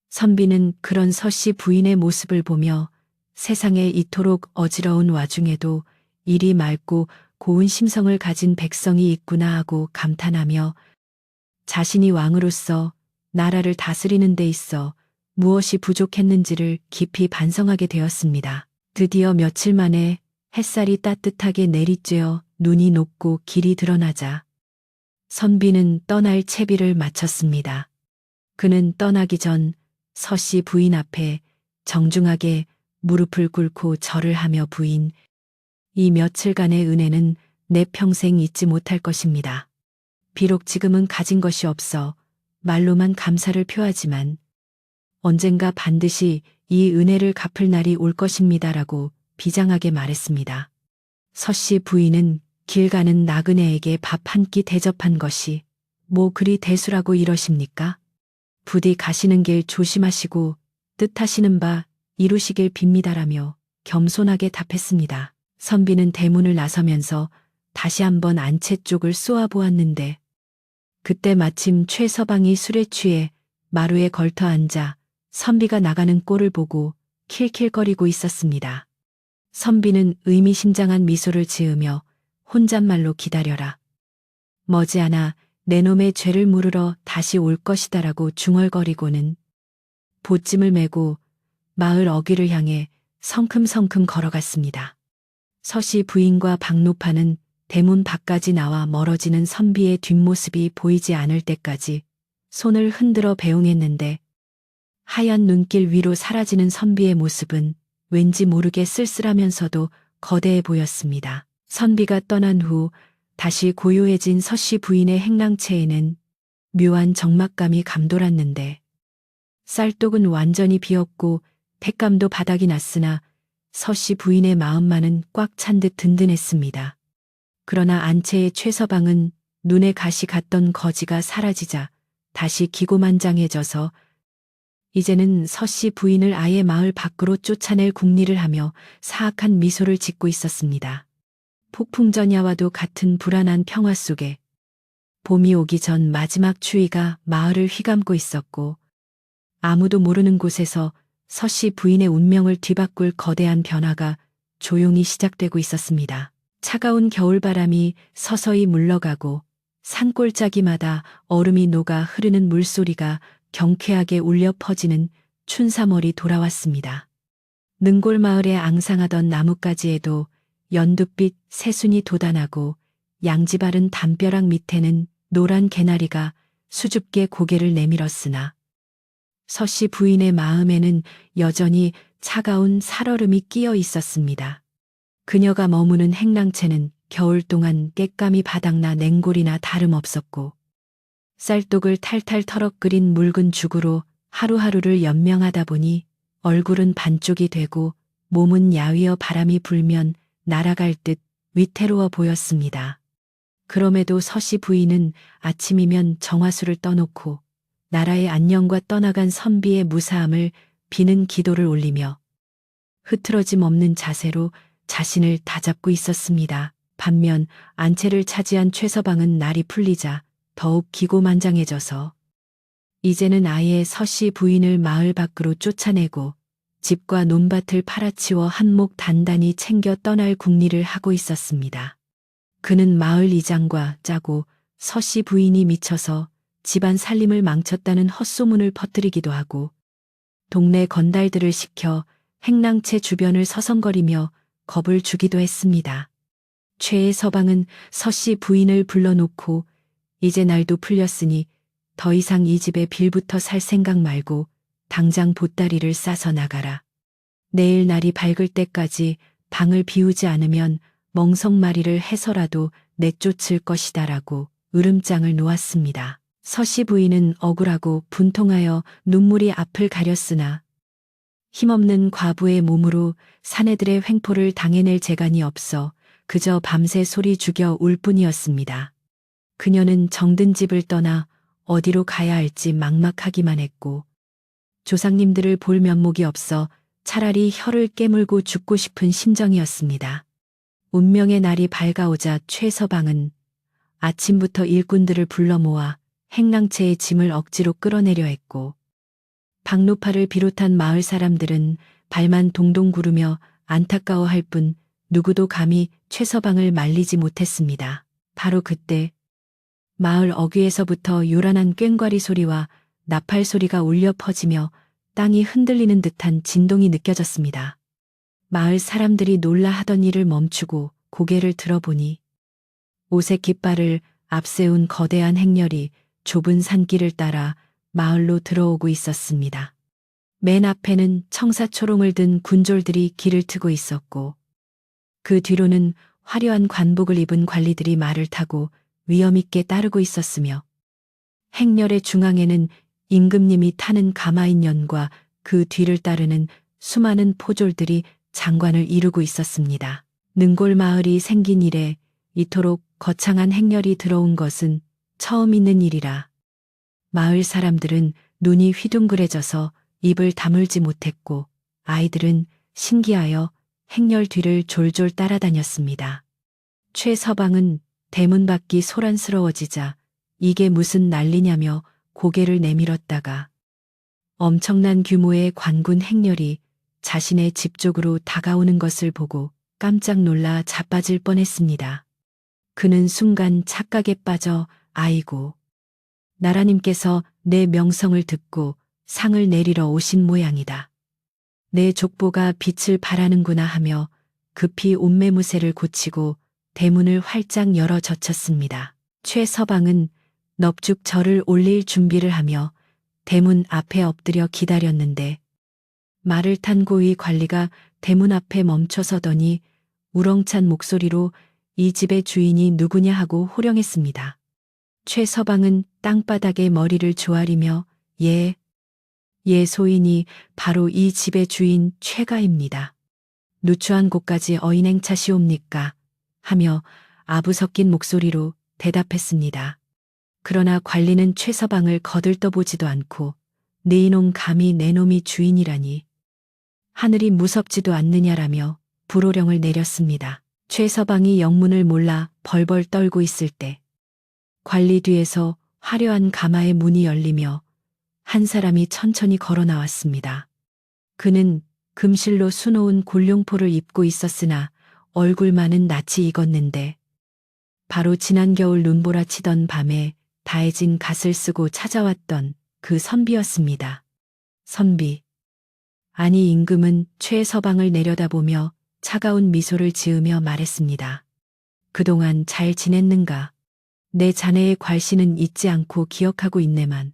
선비는 그런 서씨 부인의 모습을 보며 세상에 이토록 어지러운 와중에도 이리 맑고 고운 심성을 가진 백성이 있구나 하고 감탄하며 자신이 왕으로서 나라를 다스리는 데 있어 무엇이 부족했는지를 깊이 반성하게 되었습니다. 드디어 며칠 만에 햇살이 따뜻하게 내리쬐어 눈이 녹고 길이 드러나자 선비는 떠날 채비를 마쳤습니다. 그는 떠나기 전 서씨 부인 앞에 정중하게 무릎을 꿇고 절을 하며 부인, 이 며칠간의 은혜는 내 평생 잊지 못할 것입니다. 비록 지금은 가진 것이 없어 말로만 감사를 표하지만 언젠가 반드시 이 은혜를 갚을 날이 올 것입니다라고 비장하게 말했습니다. 서씨 부인은 길 가는 나그네에게 밥 한 끼 대접한 것이 뭐 그리 대수라고 이러십니까? 부디 가시는 길 조심하시고 뜻하시는 바 이루시길 빕니다라며 겸손하게 답했습니다. 선비는 대문을 나서면서 다시 한번 안채 쪽을 쏘아보았는데 그때 마침 최서방이 술에 취해 마루에 걸터 앉아 선비가 나가는 꼴을 보고 킬킬거리고 있었습니다. 선비는 의미심장한 미소를 지으며 혼잣말로 기다려라. 머지않아 내 놈의 죄를 물으러 다시 올 것이다라고 중얼거리고는 보찜을 메고 마을 어귀를 향해 성큼성큼 걸어갔습니다. 서씨 부인과 박노파는 대문 밖까지 나와 멀어지는 선비의 뒷모습이 보이지 않을 때까지 손을 흔들어 배웅했는데 하얀 눈길 위로 사라지는 선비의 모습은 왠지 모르게 쓸쓸하면서도 거대해 보였습니다. 선비가 떠난 후 다시 고요해진 서씨 부인의 행랑채에는 묘한 적막감이 감돌았는데 쌀독은 완전히 비었고 택감도 바닥이 났으나 서씨 부인의 마음만은 꽉 찬 듯 든든했습니다. 그러나 안채의 최서방은 눈에 가시 갔던 거지가 사라지자 다시 기고만장해져서 이제는 서씨 부인을 아예 마을 밖으로 쫓아낼 궁리를 하며 사악한 미소를 짓고 있었습니다. 폭풍전야와도 같은 불안한 평화 속에 봄이 오기 전 마지막 추위가 마을을 휘감고 있었고 아무도 모르는 곳에서 서씨 부인의 운명을 뒤바꿀 거대한 변화가 조용히 시작되고 있었습니다. 차가운 겨울바람이 서서히 물러가고 산골짜기마다 얼음이 녹아 흐르는 물소리가 경쾌하게 울려 퍼지는 춘삼월이 돌아왔습니다. 능골마을에 앙상하던 나뭇가지에도 연두빛 새순이 돋아나고 양지바른 담벼락 밑에는 노란 개나리가 수줍게 고개를 내밀었으나 서씨 부인의 마음에는 여전히 차가운 살얼음이 끼어 있었습니다. 그녀가 머무는 행랑채는 겨울 동안 곶감이 바닥나 냉골이나 다름없었고 쌀독을 탈탈 털어 끓인 묽은 죽으로 하루하루를 연명하다 보니 얼굴은 반쪽이 되고 몸은 야위어 바람이 불면 날아갈 듯 위태로워 보였습니다. 그럼에도 서씨 부인은 아침이면 정화수를 떠놓고 나라의 안녕과 떠나간 선비의 무사함을 비는 기도를 올리며 흐트러짐 없는 자세로 자신을 다잡고 있었습니다. 반면 안채를 차지한 최서방은 날이 풀리자 더욱 기고만장해져서 이제는 아예 서씨 부인을 마을 밖으로 쫓아내고 집과 논밭을 팔아치워 한몫 단단히 챙겨 떠날 궁리를 하고 있었습니다. 그는 마을 이장과 짜고 서씨 부인이 미쳐서 집안 살림을 망쳤다는 헛소문을 퍼뜨리기도 하고 동네 건달들을 시켜 행랑채 주변을 서성거리며 겁을 주기도 했습니다. 최의 서방은 서씨 부인을 불러놓고 이제 날도 풀렸으니 더 이상 이 집에 빌부터 살 생각 말고 당장 보따리를 싸서 나가라. 내일 날이 밝을 때까지 방을 비우지 않으면 멍석마리를 해서라도 내쫓을 것이다라고 으름장을 놓았습니다. 서씨 부인은 억울하고 분통하여 눈물이 앞을 가렸으나 힘없는 과부의 몸으로 사내들의 횡포를 당해낼 재간이 없어 그저 밤새 소리 죽여 울 뿐이었습니다. 그녀는 정든 집을 떠나 어디로 가야 할지 막막하기만 했고 조상님들을 볼 면목이 없어 차라리 혀를 깨물고 죽고 싶은 심정이었습니다. 운명의 날이 밝아오자 최서방은 아침부터 일꾼들을 불러 모아 행랑채의 짐을 억지로 끌어내려 했고 박노파를 비롯한 마을 사람들은 발만 동동 구르며 안타까워할 뿐 누구도 감히 최서방을 말리지 못했습니다. 바로 그때 마을 어귀에서부터 요란한 꽹과리 소리와 나팔 소리가 울려 퍼지며 땅이 흔들리는 듯한 진동이 느껴졌습니다. 마을 사람들이 놀라 하던 일을 멈추고 고개를 들어보니 오색 깃발을 앞세운 거대한 행렬이 좁은 산길을 따라 마을로 들어오고 있었습니다. 맨 앞에는 청사초롱을 든 군졸들이 길을 트고 있었고 그 뒤로는 화려한 관복을 입은 관리들이 말을 타고 위엄있게 따르고 있었으며 행렬의 중앙에는 임금님이 타는 가마인연과 그 뒤를 따르는 수많은 포졸들이 장관을 이루고 있었습니다. 능골 마을이 생긴 이래 이토록 거창한 행렬이 들어온 것은 처음 있는 일이라 마을 사람들은 눈이 휘둥그레져서 입을 다물지 못했고 아이들은 신기하여 행렬 뒤를 졸졸 따라다녔습니다. 최서방은 대문 밖이 소란스러워지자 이게 무슨 난리냐며 고개를 내밀었다가 엄청난 규모의 관군 행렬이 자신의 집 쪽으로 다가오는 것을 보고 깜짝 놀라 자빠질 뻔했습니다. 그는 순간 착각에 빠져 아이고, 나라님께서 내 명성을 듣고 상을 내리러 오신 모양이다. 내 족보가 빛을 발하는구나 하며 급히 옷매무새를 고치고 대문을 활짝 열어 젖혔습니다. 최서방은 넙죽 절을 올릴 준비를 하며 대문 앞에 엎드려 기다렸는데 말을 탄 고위 관리가 대문 앞에 멈춰서더니 우렁찬 목소리로 이 집의 주인이 누구냐 하고 호령했습니다. 최서방은 땅바닥에 머리를 조아리며 예 소인이 바로 이 집의 주인 최가입니다. 누추한 곳까지 어인행차시옵니까? 하며 아부 섞인 목소리로 대답했습니다. 그러나 관리는 최서방을 거들떠보지도 않고 네 이놈 감히 내 놈이 주인이라니 하늘이 무섭지도 않느냐라며 불호령을 내렸습니다. 최서방이 영문을 몰라 벌벌 떨고 있을 때 관리 뒤에서 화려한 가마의 문이 열리며 한 사람이 천천히 걸어 나왔습니다. 그는 금실로 수놓은 골룡포를 입고 있었으나 얼굴만은 낯이 익었는데 바로 지난 겨울 눈보라치던 밤에 다해진 갓을 쓰고 찾아왔던 그 선비였습니다. 선비. 아니 임금은 최서방을 내려다보며 차가운 미소를 지으며 말했습니다. 그동안 잘 지냈는가? 내 자네의 괄시는 잊지 않고 기억하고 있네만.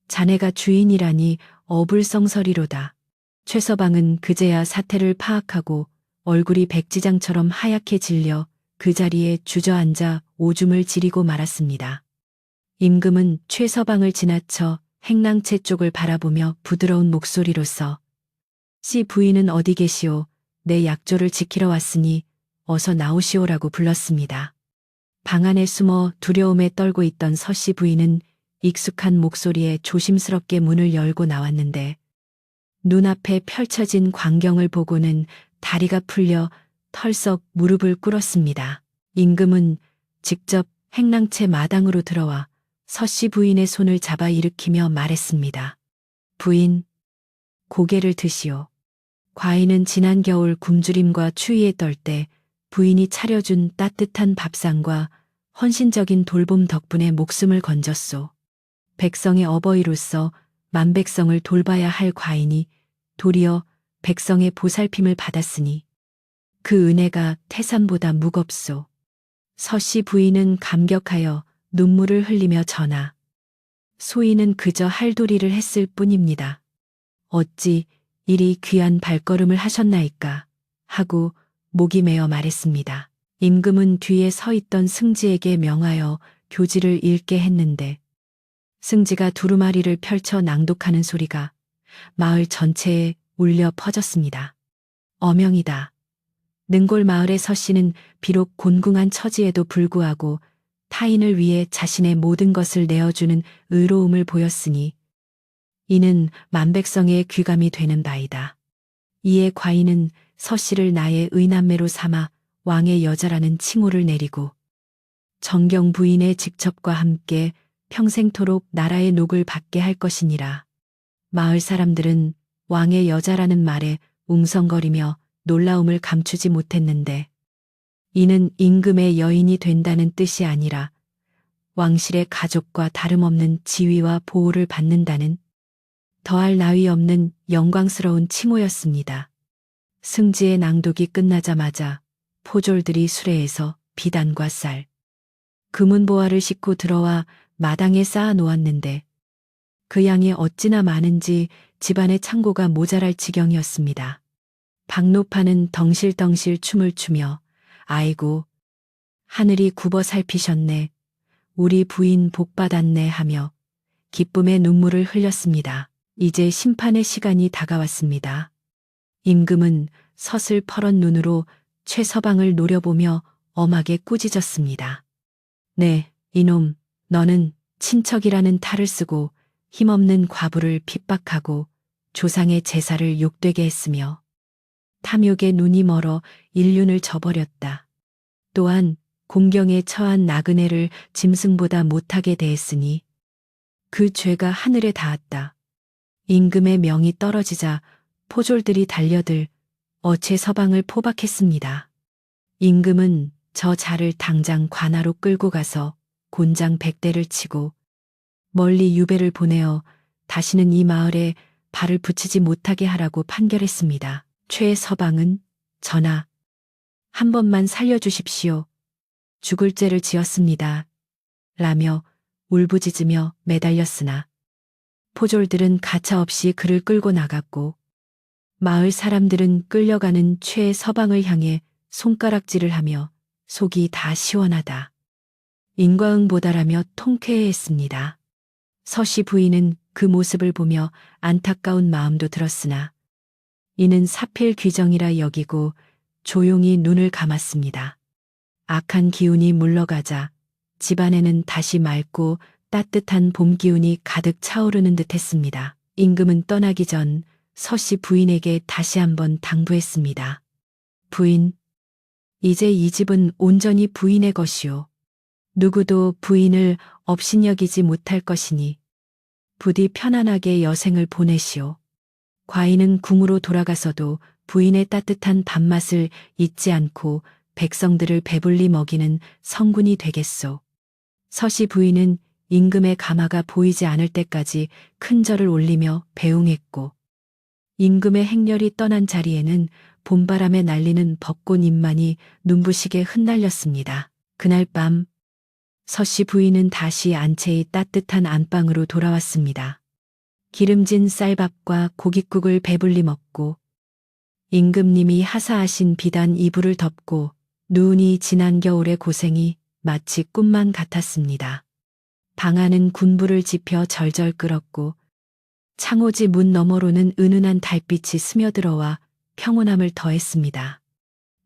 자네가 주인이라니 어불성설이로다. 최서방은 그제야 사태를 파악하고 얼굴이 백지장처럼 하얗게 질려 그 자리에 주저앉아 오줌을 지리고 말았습니다. 임금은 최서방을 지나쳐 행랑채 쪽을 바라보며 부드러운 목소리로서 씨 부인은 어디 계시오? 내 약조를 지키러 왔으니 어서 나오시오라고 불렀습니다. 방 안에 숨어 두려움에 떨고 있던 서씨 부인은 익숙한 목소리에 조심스럽게 문을 열고 나왔는데 눈앞에 펼쳐진 광경을 보고는 다리가 풀려 털썩 무릎을 꿇었습니다. 임금은 직접 행랑채 마당으로 들어와 서씨 부인의 손을 잡아 일으키며 말했습니다. 부인, 고개를 드시오. 과인은 지난 겨울 굶주림과 추위에 떨 때 부인이 차려준 따뜻한 밥상과 헌신적인 돌봄 덕분에 목숨을 건졌소. 백성의 어버이로서 만백성을 돌봐야 할 과인이 도리어 백성의 보살핌을 받았으니 그 은혜가 태산보다 무겁소. 서씨 부인은 감격하여 눈물을 흘리며 전하. 소인은 그저 할도리를 했을 뿐입니다. 어찌 이리 귀한 발걸음을 하셨나이까 하고 목이 메어 말했습니다. 임금은 뒤에 서 있던 승지에게 명하여 교지를 읽게 했는데 승지가 두루마리를 펼쳐 낭독하는 소리가 마을 전체에 울려 퍼졌습니다. 어명이다. 능골 마을의 서 씨는 비록 곤궁한 처지에도 불구하고 타인을 위해 자신의 모든 것을 내어주는 의로움을 보였으니 이는 만백성의 귀감이 되는 바이다. 이에 과인은 서 씨를 나의 의남매로 삼아 왕의 여자라는 칭호를 내리고 정경 부인의 직첩과 함께 평생토록 나라의 녹을 받게 할 것이니라. 마을 사람들은 왕의 여자라는 말에 웅성거리며 놀라움을 감추지 못했는데 이는 임금의 여인이 된다는 뜻이 아니라 왕실의 가족과 다름없는 지위와 보호를 받는다는 더할 나위 없는 영광스러운 칭호였습니다. 승지의 낭독이 끝나자마자 포졸들이 수레에서 비단과 쌀, 금은보화를 싣고 들어와 마당에 쌓아 놓았는데 그 양이 어찌나 많은지 집안의 창고가 모자랄 지경이었습니다. 박노파는 덩실덩실 춤을 추며 아이고 하늘이 굽어 살피셨네. 우리 부인 복받았네 하며 기쁨의 눈물을 흘렸습니다. 이제 심판의 시간이 다가왔습니다. 임금은 서슬 퍼런 눈으로 최서방을 노려보며 엄하게 꾸짖었습니다. 네, 이놈, 너는 친척이라는 탈을 쓰고 힘없는 과부를 핍박하고 조상의 제사를 욕되게 했으며 탐욕에 눈이 멀어 인륜을 저버렸다. 또한 공경에 처한 나그네를 짐승보다 못하게 대했으니 그 죄가 하늘에 닿았다. 임금의 명이 떨어지자 포졸들이 달려들 어체 서방을 포박했습니다. 임금은 저 자를 당장 관하로 끌고 가서 곤장 100대를 치고 멀리 유배를 보내어 다시는 이 마을에 발을 붙이지 못하게 하라고 판결했습니다. 최 서방은 전하, 한 번만 살려주십시오. 죽을 죄를 지었습니다. 라며 울부짖으며 매달렸으나 포졸들은 가차없이 그를 끌고 나갔고 마을 사람들은 끌려가는 최 서방을 향해 손가락질을 하며 속이 다 시원하다. 인과응보다라며 통쾌해했습니다. 서씨 부인은 그 모습을 보며 안타까운 마음도 들었으나 이는 사필 규정이라 여기고 조용히 눈을 감았습니다. 악한 기운이 물러가자 집안에는 다시 맑고 따뜻한 봄 기운이 가득 차오르는 듯 했습니다. 임금은 떠나기 전 서씨 부인에게 다시 한번 당부했습니다. 부인, 이제 이 집은 온전히 부인의 것이오. 누구도 부인을 업신여기지 못할 것이니 부디 편안하게 여생을 보내시오. 과인은 궁으로 돌아가서도 부인의 따뜻한 밥맛을 잊지 않고 백성들을 배불리 먹이는 성군이 되겠소. 서씨 부인은 임금의 가마가 보이지 않을 때까지 큰 절을 올리며 배웅했고 임금의 행렬이 떠난 자리에는 봄바람에 날리는 벚꽃 잎만이 눈부시게 흩날렸습니다. 그날 밤 서씨 부인은 다시 안채의 따뜻한 안방으로 돌아왔습니다. 기름진 쌀밥과 고깃국을 배불리 먹고 임금님이 하사하신 비단 이불을 덮고 누운이 지난 겨울의 고생이 마치 꿈만 같았습니다. 방 안은 군부를 지펴 절절 끓었고 창호지 문 너머로는 은은한 달빛이 스며들어와 평온함을 더했습니다.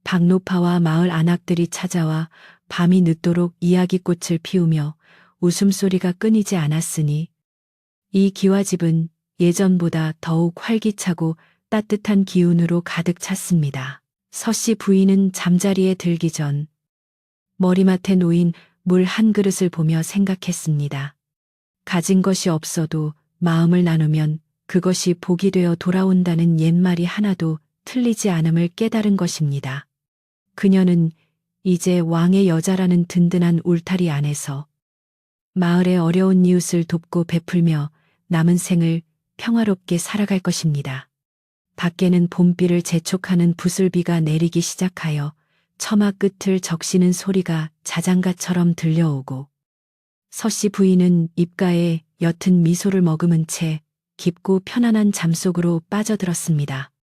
박노파와 마을 안악들이 찾아와 밤이 늦도록 이야기꽃을 피우며 웃음소리가 끊이지 않았으니 이 기와집은 예전보다 더욱 활기차고 따뜻한 기운으로 가득 찼습니다. 서씨 부인은 잠자리에 들기 전 머리맡에 놓인 물 한 그릇을 보며 생각했습니다. 가진 것이 없어도 마음을 나누면 그것이 복이 되어 돌아온다는 옛말이 하나도 틀리지 않음을 깨달은 것입니다. 그녀는 이제 왕의 여자라는 든든한 울타리 안에서 마을의 어려운 이웃을 돕고 베풀며 남은 생을 평화롭게 살아갈 것입니다. 밖에는 봄비를 재촉하는 부슬비가 내리기 시작하여 처마 끝을 적시는 소리가 자장가처럼 들려오고 서씨 부인은 입가에 옅은 미소를 머금은 채 깊고 편안한 잠속으로 빠져들었습니다.